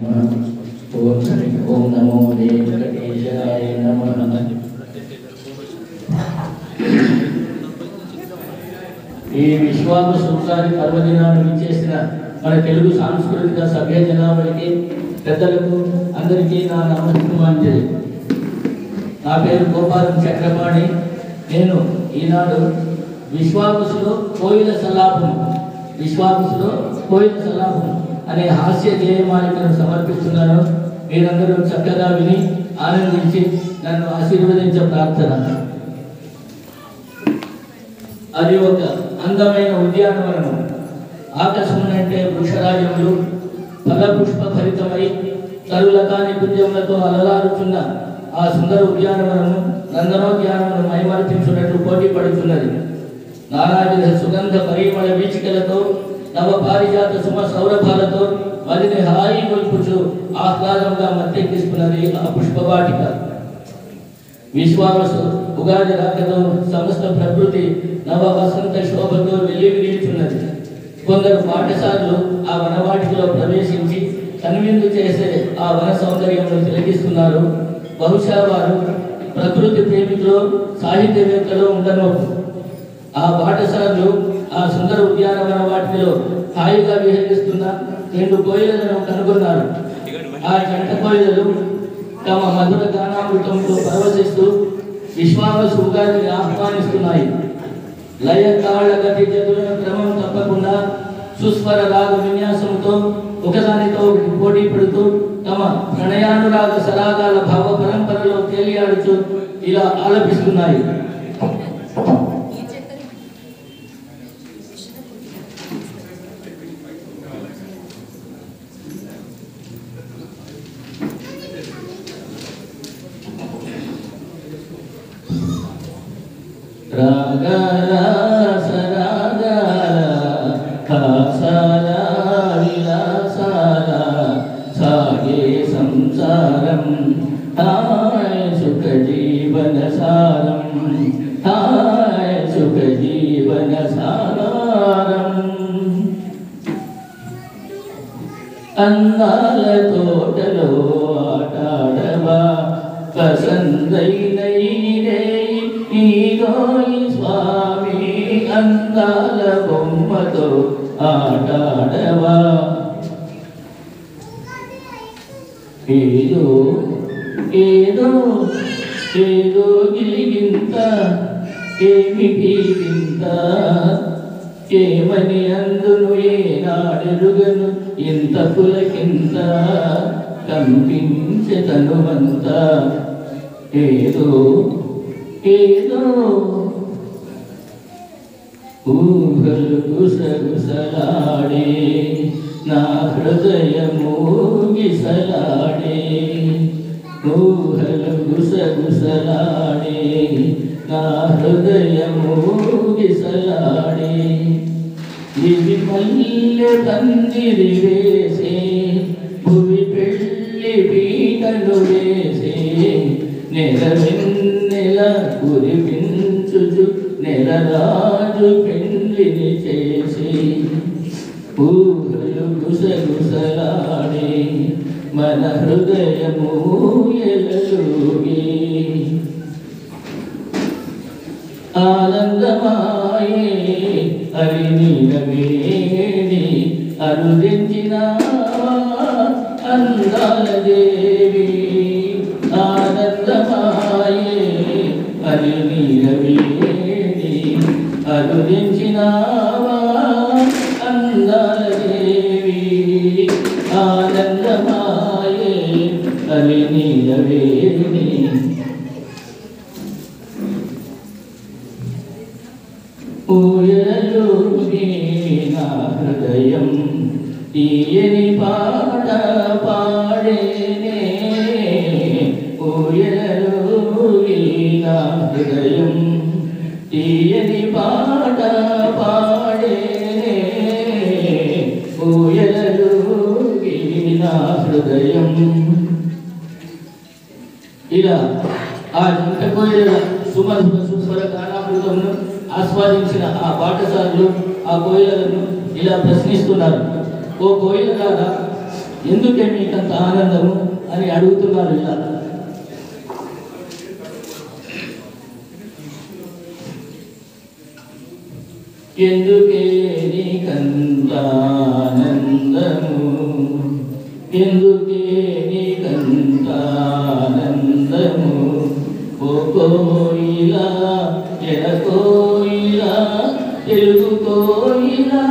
ఓం నమో వెంకటేశాయ నమః. ఈ విశ్వామ సంసారి పర్వదినాన్ని విచ్చేసిన మన తెలుగు సాంస్కృతిక సభ్య జనాభాకి పెద్దలకు అందరికీ నా నమస్కారాంజలి. నా పేరు గోపాలం చక్రపాణి. నేను ఈనాడు విశ్వామసులో కోయిల సలాపం అనే హాస్య గేయమాలికను సమర్పిస్తున్నాను. మీరందరూ చక్కగా విని ఆనందించి నన్ను ఆశీర్వదించే ప్రార్థన. అది ఒక అందమైన ఉద్యానవనము. ఆకాశం అంటే వృక్షరాజములు ఫల పుష్ప భరితమై తరులకాని పుంజములతో అలలారుచున్న ఆ సుందర ఉద్యానవనము నందనోద్యానమును మైమరిపించున్నట్లు పోటీ పడుతున్నది. నానావిధ సుగంధ పరిమళ వీచికలతో నవ పారిజాత సుమ సౌరభాలతో మదిని హాయి గొల్పుచు ఆహ్లాదంగా మత్తెక్కిస్తున్నది ఆ పుష్పవాటిక. విశ్వావసు ఉగాది రాకతో సమస్త ప్రకృతి నవ వసంత శోభతో వెల్లివిరియుచున్నది. కొందరు పాఠశాలలు ఆ వనవాటికలో ప్రవేశించి కనువిందు చేసే ఆ వన సౌందర్యంలో తిలకిస్తున్నారు. బహుశా వారు ప్రకృతి ప్రేమికులు సాహిత్యవేత్తలు ఉండనోపు. ఆ పాఠశాలలు ఆ సుందర ఉద్యానవన వాటిలో హాయిగా విహరిస్తున్న 2 కోయిలలను కనుగొన్నారు. ఆ జంట కోయిలలు తమ మధుర గానామృతంతో పరవశిస్తూ విశ్వావసు ఉగాదిని ఆహ్వానిస్తున్నాయి. లయ తాళ గతి జతుల క్రమం తప్పకుండా సుస్వర రాగ విన్యాసంతో ఒకదానితో పోటీ పడుతూ తమ ప్రణయానురాగ సరాగాల భావ పరంపరలో తేలియాడుచు ఇలా ఆలపిస్తున్నాయి. రాగాల సరాగాల కాసాల విలాసాల సాగే సంసారం హాయ్ సుఖ జీవన సారం హాయ్ సుఖ జీవన సారం. అందాల తోటలో ఆటాడవా పసందైనై ఈగోయి స్వామి అందాల బొమ్మతో ఆటాడవా. ఏదో ఏదో ఏదో గిలిగింత ఏమిటి వింత ఏమని అందును ఏనాడెరుగను ఇంత పులకింత కంపించే తనువంత. ఏదో ఏదో ఊహలు గుసగుసలాడే నా హృదయము గిసలాడే. ఊహలు గుసగుసలాడే నా హృదయము గిసలాడే. ఇది మల్లె పందిరి వేసే భువి పెళ్ళి పీటలు వేసే నెల కురిపించుచు నెలరాజు పెండ్లిని చేసి ఊహలు గుసగుసలాడే మన హృదయము ఎలలుగి. ఆనందమాయే అరి నీలవేణి అరుదించిన అందాల దేవి. ఆనందమాయే అరి నీలవేణి అరుదించినావా అందాల దేవి. ఆనందమాయే అరి నీలవేణి. ఊయలుగి నా హృదయం తీయని పాట పాడేనే. ఊయలుగి నా హృదయం తీయని పాట పాడేనే. ఊయలుగి నా హృదయం. ఇలా ఆ జంట కోయిల సుమధుర సుస్వర గానామృతమును ఆస్వాదించిన ఆ పాఠశాలలు ఆ కోయిలను ఇలా ప్రశ్నిస్తున్నారు. ఓ కోయిల గారా, ఎందుకే మీకంత ఆనందము అని అడుగుతున్నారు. ఇలా ఎందుకే నీకంత ఆనందము, ఎందుకే నీకంత ఆనందము, ఓ కోయిలా ఎడకోయిలా తెలుగు కోయిలా,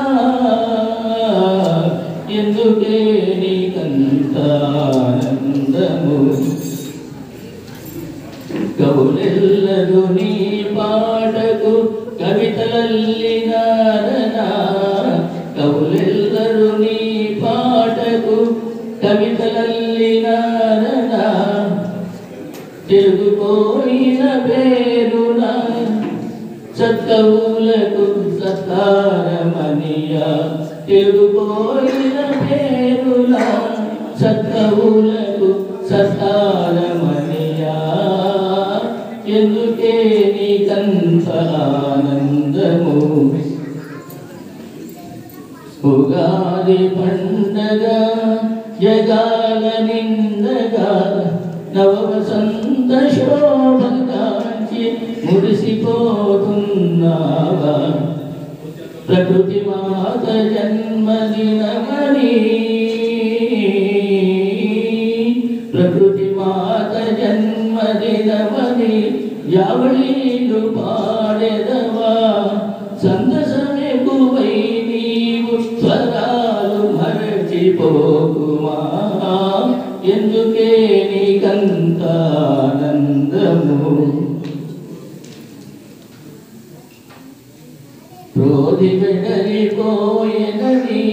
ఎందుకే నీకంత ఆనందము. కవులెల్లరు నీ పాటకు కవితలల్లినారనా, కవులెల్లరు నీ పాటకు కవితలల్లినారనా, తెలుగు కోయిల పేరున సత్కవులకు సత్కారమనియా, తెలుగు కోయిల పేరున సత్కవులకు సత్కారమనియా, ఎందుకే నీకంత ఆనందము. ఉగాది పండగ జగాల నిందగా నవవసంత శోభకాంచి మురిసిపోతున్నావా, ప్రకృతి మాత జన్మదినమని, ప్రకృతి మాత జన్మదినమని యావళీలు పాడెదవా, సంతసమెగువై నీవు స్వరాలు మరచిపోకుమా, ఎందుకే నీకంత ఆనందము. క్రోధి వెడలిపోయెనని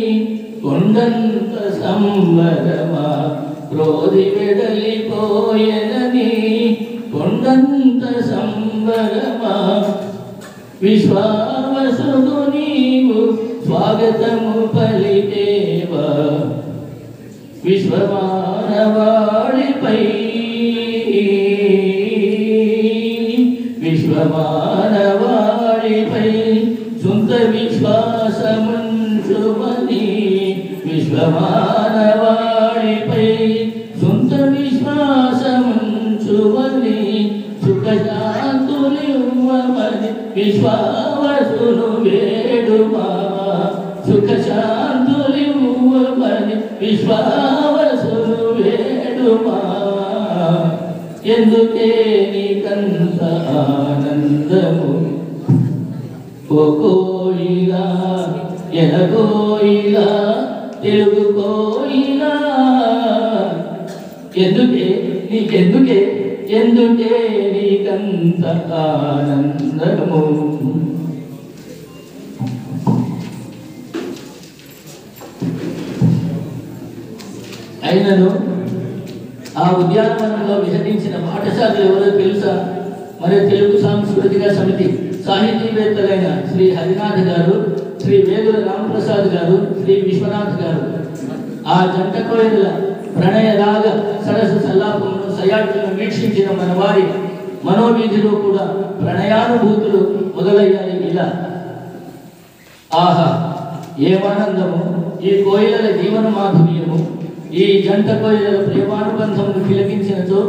కొండంత సంబరమా, క్రోధి వెడలిపోయెనని కొండంత సంబరమా, విశ్వావసుడు నీవు స్వాగతము పలికేవా, విశ్వమానవాళిపై విశ్వమానవాళిపై సొంత విశ్వాసముంచుమని, విశ్వమానవాళిపై సొంత విశ్వాసముంచుమని, సుఖశాంతులివ్వమని విశ్వావసును వేడుమా, సుఖశాంతులివ్వమని విశ్వావసును వేడుమా, ఎందుకే నీకంత ఆనందము. ఓ కోయిలా ఎనకోయిలా తెలుగు కోయిలా, ఎందుకే నీకెందుకే, ఎందుకే నీకంత ఆనందము. అయినను ఆ ఉద్యానవనంలో విహరించిన పాఠశాలలు ఎవరో తెలుసా? మరి తెలుగు సాంస్కృతిక సమితి సాహితీవేత్తలైన శ్రీ హరినాథ్ గారు, శ్రీ వేదుల రామప్రసాద్ గారు, శ్రీ విశ్వనాథ్ గారు. ఆ జంట కోయిల ప్రణయ రాగ సరస సల్లాపమును సయాటులను వీక్షించిన మన వారి మనోవీధిలో కూడా ప్రణయానుభూతులు మొదలయ్యాయి. ఇలా ఆహా ఏమానందము, ఈ కోయిలల జీవన మాధుర్యము, ఈ జంట కోయిలల ప్రేమానుబంధమును తిలకించినచో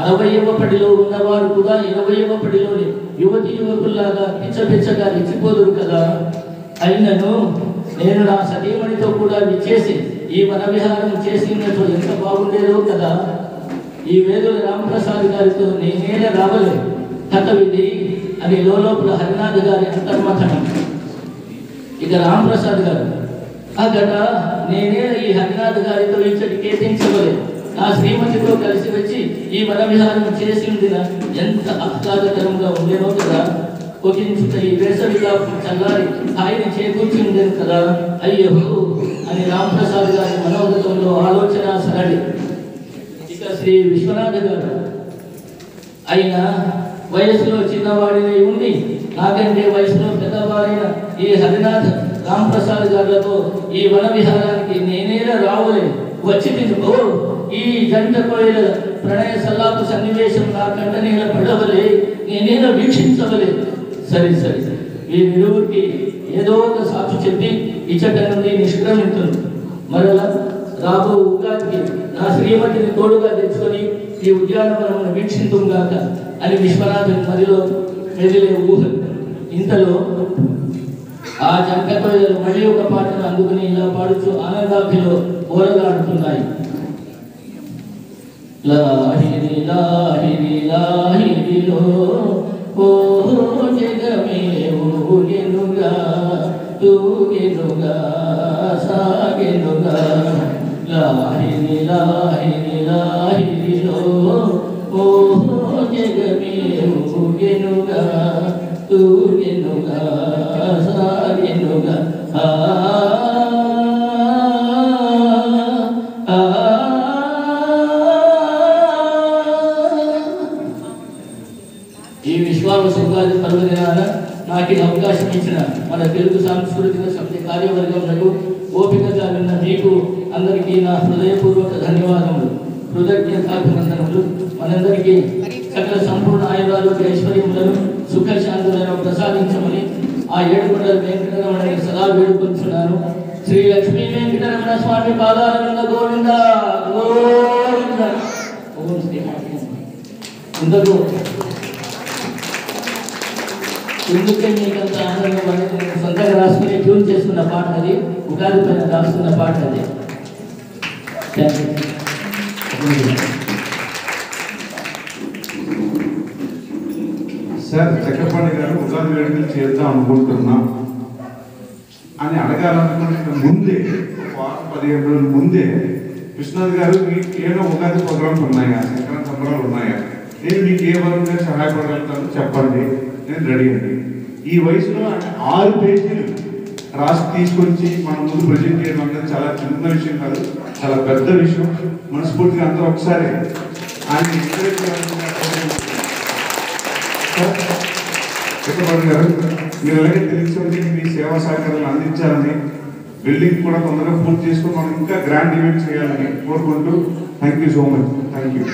60వ పడిలో ఉన్నవారు కూడా 20వ పడిలోని యువతి యువకుల్లాగా పిచ్చపిచ్చగా రెచ్చిపోదురు కదా. అయినను నేను నా సతీమణితో కూడా విచ్చేసి ఈ వనవిహారం చేసినచో ఎంత బాగుండేదో కదా. ఈ వేదుల రామప్రసాద్ గారితో నేనే రావలే కథ విధి అని లోపల హరినాథ్ గారి అంతర్మథనం. ఇక రామప్రసాద్ గారు అగట నేనే ఈ హరినాథ్ గారితో ఇచ్చటి కేతించవలేదు, నా శ్రీమతితో కలిసి వచ్చి ఈ వనవిహారం చేసి ఉండిన ఎంత ఆహ్లాదకరంగా ఉండేనో కదా. ఒకంచుట ఈ వేసవిగా చల్లారి హాయిని చేకూర్చి ఉండేది కదా. అయ్యో అని రామప్రసాద్ గారి మనోగతంలో ఆలోచన సరళి. ఇక శ్రీ విశ్వనాథ్ గారు అయినా వయసులో చిన్నవాడిని ఉండి నాకంటే వయసులో పెద్దవారైన ఈ హరినాథ్ రామప్రసాద్ గారులతో ఈ వన విహారానికి నేనేలా రావులే వచ్చి తినుకో. ఈ జంట కోయిల ప్రణయ సల్లాపు సన్నివేశం నా కంట నేల పడవలే, నేనేలా వీక్షించవలే. సరే సరే ఈ నిలువురికి ఏదో ఒక సాక్షి చెప్పి ఇచ్చట నుండి నిష్క్రమించును. మరలా రాబో ఉగాదికి నా శ్రీమతిని తోడుగా తెచ్చుకొని ఈ ఉద్యానవనమును వీక్షింతుగాక అని విశ్వనాథుని మదిలో మెదిలే ఊహ. ఇంతలో ఆ జంకతోయలు మళ్ళీ ఒక పాటను అందుకుని ఇలా పాడుతూ ఆనందాభిలో ఓరగాడుతున్నాయి. లాహిరి లాహిరి లాహిరిలో ఓ జగమే ఊగెనుగా తూగెనుగా సాగెనుగా. లాహిరి లాహిరి లాహిరిలో ఓ జగమే ఊగెనుగా తూగెనుగా సాగెనుగా. ఈ విశ్వావసు ఉగాది పర్వదినాన నాకు ఈ అవకాశం ఇచ్చిన మన తెలుగు సాంస్కృతిక సమితి కార్యవర్గంలో ఓపికగా విన్న మీకు అందరికీ నా హృదయపూర్వక ధన్యవాదములు, కృతజ్ఞతాభినందనములు. మనందరికీ సకల సంపూర్ణ ఆయురారోగ్య ఐశ్వర్యములను సుఖశాంతులను ప్రసాదించమని ఆ ఏడుకొండల వెంకటరమణని సదా వేడుకొంచున్నాను. శ్రీ లక్ష్మీ వెంకటరమణ స్వామి పాదారవింద గోవింద గోవింద. ఓం శ్రీ ఇందుకు ఎందుకే మీకంత ఆనందం అనేది నేను సొంతంగా రాసుకుని ట్యూన్ చేసుకున్న పాట అది, ఉగాది పైన రాసుకున్న పాట అది. సార్ చక్రపాణి గారు ఉగాది వేడుకలు చేద్దాం అనుకుంటున్నాం అని అడగాలనుకునే ముందే 15 రోజుల ముందే విశ్వనాథ్ గారు మీకు ఏమైనా ఉగాది ప్రోగ్రామ్స్ ఉన్నాయా, సంక్రాంతి సంబరాలు ఉన్నాయా, నేను మీకు ఏ వరంగా సహాయపడగలుగుతాను చెప్పండి, నేను రెడీ అండి. ఈ వయసులో 6 పేజీలు రాసి తీసుకొచ్చి మన ముందు ప్రజెంట్ చేయడం అనేది చాలా చిన్న విషయం కాదు, చాలా పెద్ద విషయం. మనస్ఫూర్తిగా అందరూ ఒకసారి ఆయన చక్రపాణి గారు మీరు అలాగే తెలిసి మీ సేవా సహకారాలు అందించాలని, బిల్డింగ్ కూడా తొందరగా పూర్తి చేసుకుని మనం ఇంకా గ్రాండ్ ఈవెంట్ చేయాలని కోరుకుంటూ thank you so much. Thank you.